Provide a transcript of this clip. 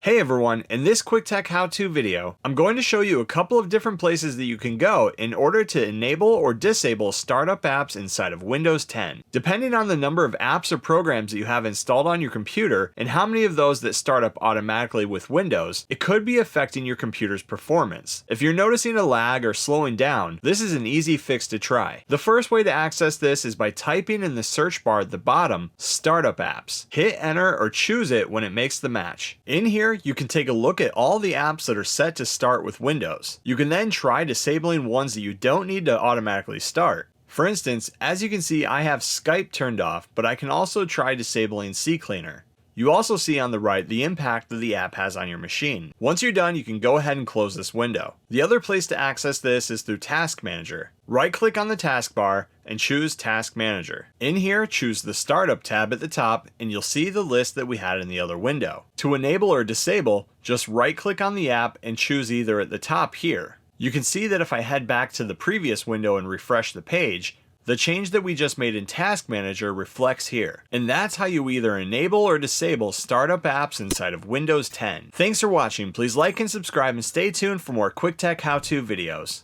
Hey everyone, in this quick tech how-to video, I'm going to show you a couple of different places that you can go in order to enable or disable startup apps inside of Windows 10. Depending on the number of apps or programs that you have installed on your computer and how many of those that start up automatically with Windows, it could be affecting your computer's performance. If you're noticing a lag or slowing down, this is an easy fix to try. The first way to access this is by typing in the search bar at the bottom, Startup Apps. Hit enter or choose it when it makes the match. In here, you can take a look at all the apps that are set to start with Windows. You can then try disabling ones that you don't need to automatically start. For instance, as you can see, I have Skype turned off, but I can also try disabling CCleaner. You also see on the right the impact that the app has on your machine. Once you're done, you can go ahead and close this window. The other place to access this is through Task Manager. Right-click on the taskbar and choose Task Manager. In here, choose the Startup tab at the top and you'll see the list that we had in the other window. To enable or disable, just right-click on the app and choose either at the top here. You can see that if I head back to the previous window and refresh the page, the change that we just made in Task Manager reflects here. And that's how you either enable or disable startup apps inside of Windows 10. Thanks for watching. Please like and subscribe and stay tuned for more quick tech how-to videos.